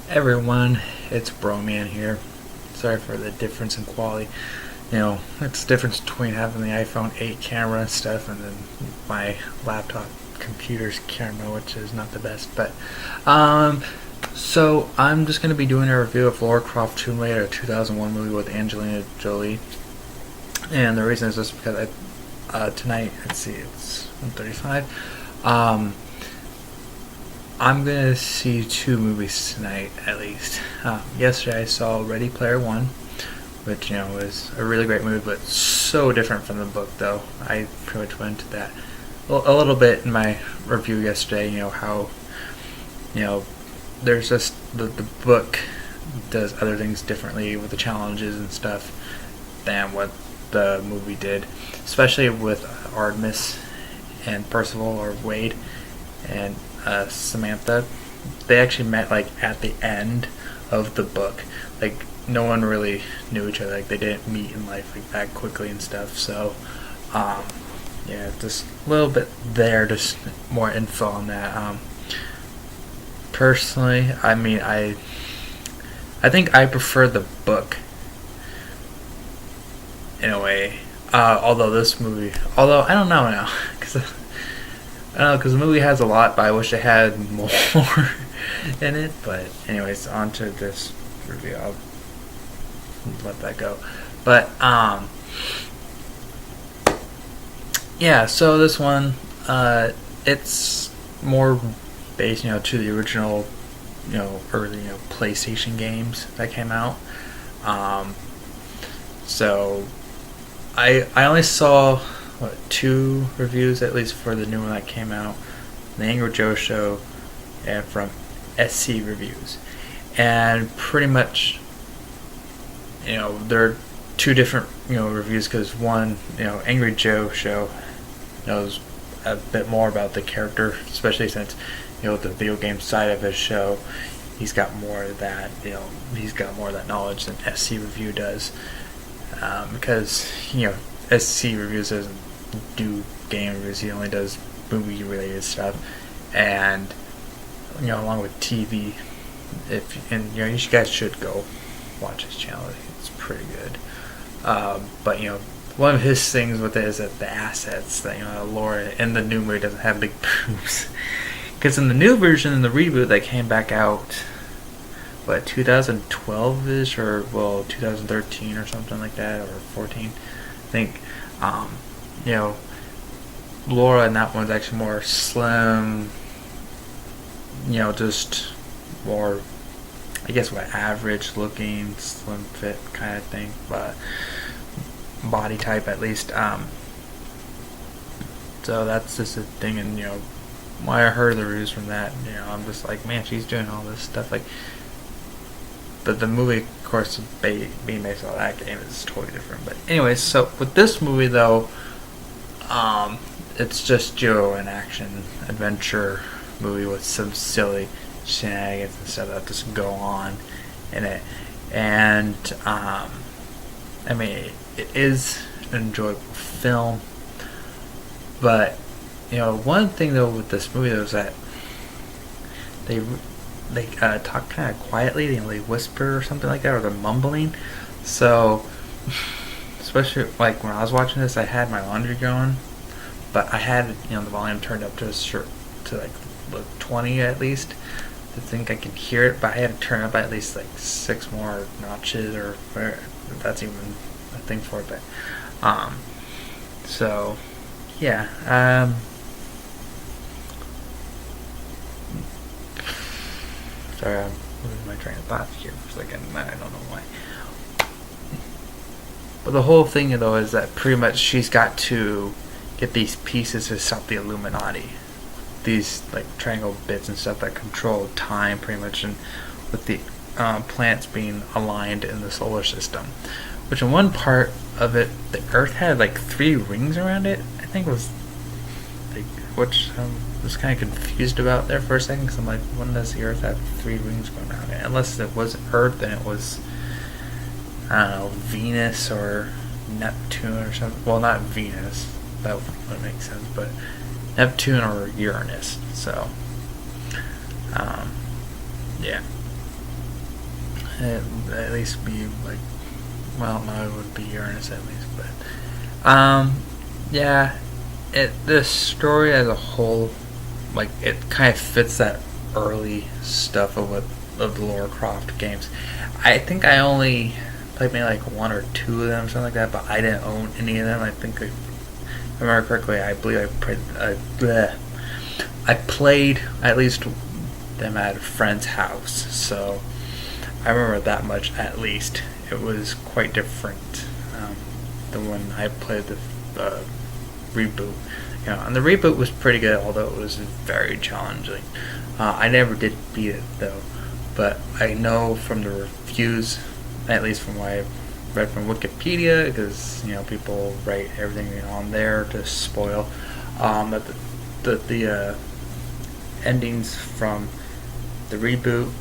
Everyone, it's Broman here. Sorry for the difference in quality. It's the difference between having the iPhone 8 camera and stuff and then my laptop computer's camera, which is not the best. So I'm just going to be doing a review of Lara Croft Tomb Raider, a 2001 movie with Angelina Jolie. And the reason is just because tonight, it's 1:35. I'm gonna see two movies tonight at least. Yesterday I saw Ready Player One, which was a really great movie, but so different from the book. Though I pretty much went into that a little bit in my review yesterday. How there's just the book does other things differently with the challenges and stuff than what the movie did, especially with Artemis and Percival or Wade and Samantha. They actually met at the end of the book. No one really knew each other. They didn't meet in life that quickly and stuff. So just a little bit there, just more info on that. Personally, I think I prefer the book in a way. Although I don't know now, because the movie has a lot, but I wish it had more in it. But anyways, on to this review. I'll let that go. But so this one, it's more based, to the original, early, PlayStation games that came out. So I only saw two reviews at least for the new one that came out, the Angry Joe Show, and from SC Reviews, and pretty much there are two different reviews, because one, Angry Joe Show knows a bit more about the character, especially since the video game side of his show, he's got more of that knowledge than SC Review does, because SC Reviews doesn't do game reviews. He only does movie related stuff, and along with TV. You guys should go watch his channel. It's pretty good. But one of his things with it is that the assets that Laura in the new movie doesn't have big boobs, because in the new version, in the reboot that came back out 2012ish, or 2013 or something like that, or 14, I think. Laura in that one's actually more slim, just more, I guess, average looking, slim fit kind of thing, but body type at least. So that's just a thing, and when I heard the reviews from that, I'm just like, man, she's doing all this stuff. But the movie, of course, being based on that game, is totally different. But anyways, so with this movie though, it's just an action adventure movie with some silly shenanigans and stuff that just go on in it, and it is an enjoyable film. But one thing though with this movie was that they talk kind of quietly. They whisper or something like that, or they're mumbling. So, especially when I was watching this, I had my laundry going, but I had the volume turned up to 20 at least to think I could hear it. But I had to turn up at least 6 more notches, or if that's even a thing for it. But so yeah. Sorry, I'm losing my train of thought here for a second. I don't know why. But the whole thing, though, is that pretty much she's got to get these pieces to stop the Illuminati. These triangle bits and stuff that control time, pretty much, and with the planets being aligned in the solar system. Which in one part of it, the Earth had 3 rings around it. I think it was which I was kind of confused about there for a second, because I'm like, when does the Earth have 3 rings going around it? Unless it was Earth and it was, I don't know, Venus or Neptune or something. Well, not Venus, that would make sense, but Neptune or Uranus. So, yeah. At least be like, well, no, it would be Uranus at least, but yeah, the story as a whole, like it kind of fits that early stuff of the Lara Croft games. I think I only played maybe like one or two of them, something like that, but I didn't own any of them. I think, if I remember correctly, I believe I played at least them at a friend's house, so I remember that much at least. It was quite different than when I played the reboot. And the reboot was pretty good, although it was very challenging. I never did beat it though, but I know from the reviews, at least from what I read from Wikipedia, because people write everything on there to spoil, that the endings from the reboot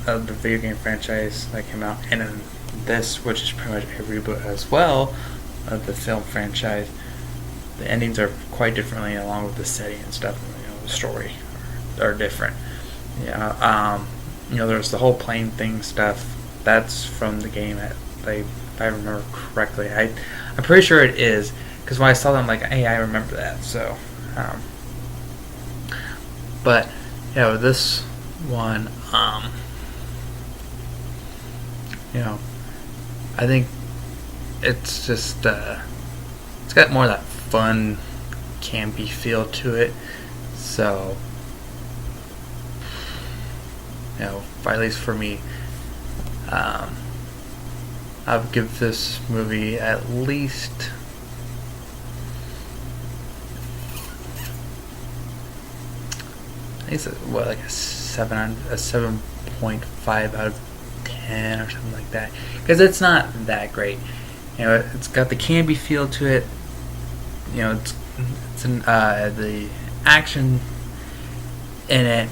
of the video game franchise that came out, and then this, which is pretty much a reboot as well of the film franchise, the endings are quite differently, along with the setting and stuff. The story are different. There's the whole plane thing stuff. That's from the game. If I remember correctly, I'm pretty sure it is, because when I saw them, like, hey, I remember that. So, but with this one, I think it's just it's got more of that fun, campy feel to it. So, at least for me, I would give this movie at least like a 7.5 out of 10 or something like that, because it's not that great. It's got the campy feel to it. The action in it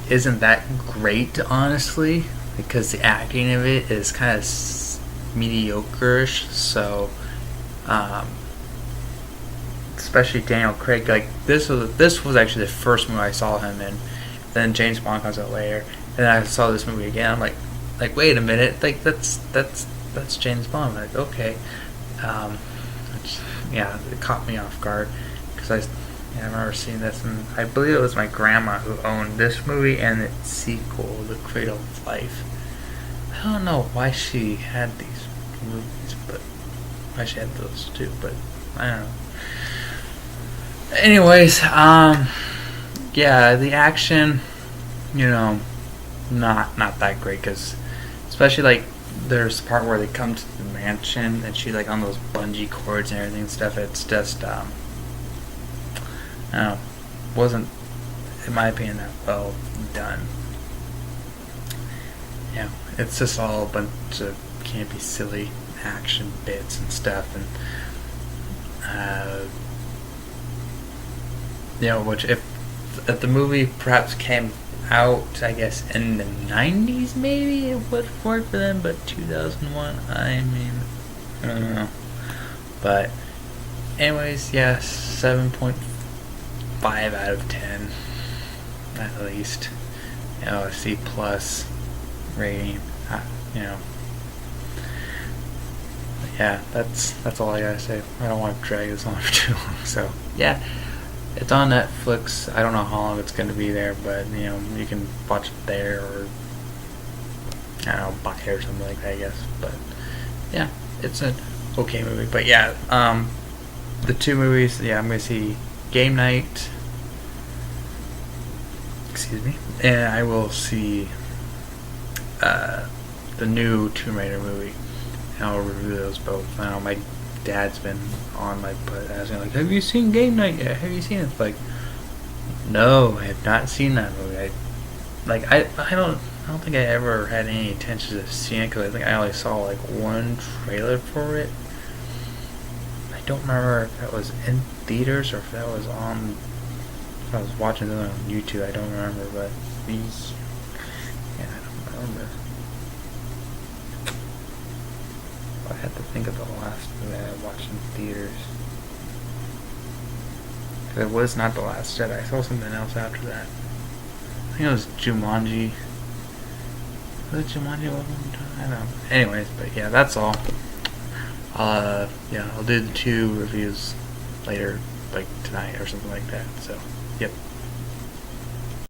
isn't that great, honestly, because the acting of it is kind of mediocre-ish. So, especially Daniel Craig, like this was actually the first movie I saw him in. Then James Bond comes out later, and then I saw this movie again. I'm like wait a minute, like that's James Bond. I'm like, okay, it caught me off guard, because I remember seeing this, and I believe it was my grandma who owned this movie and its sequel, The Cradle of Life. I don't know why she had these movies, but why she had those too, but I don't know. Anyways, the action, not that great, because especially like there's the part where they come to the mansion and she's like on those bungee cords and everything and stuff. It's just wasn't, in my opinion, that well done. It's just all a bunch of campy, silly action bits and stuff, and which if the movie perhaps came out, I guess, in the 90s, maybe it would work for them, but 2001, I don't know. But anyways, 7.5 out of 10 at least. A C plus rating. That's all I gotta say. I don't want to drag this on for too long. So it's on Netflix. I don't know how long it's going to be there, but you can watch it there, or I don't know, buy it or something like that, I guess. But it's an okay movie. But the two movies, I'm going to see Game Night. Excuse me, and I will see the new Tomb Raider movie. And I'll review those both. I know my dad's been on my butt asking, like, have you seen Game Night yet? Have you seen it? Like, no, I have not seen that movie. I don't think I ever had any intention of seeing it, because I think I only saw like one trailer for it. I don't remember if that was in theaters or if that was on. If I was watching it on YouTube, I don't remember. But I don't remember. I had to think of the last movie I watched in theaters. It was not The Last Jedi. I saw something else after that. I think it was Jumanji. Was it Jumanji one time? I know. Anyways, but yeah, that's all. Yeah, I'll do the 2 reviews later, like tonight or something like that. So, yep.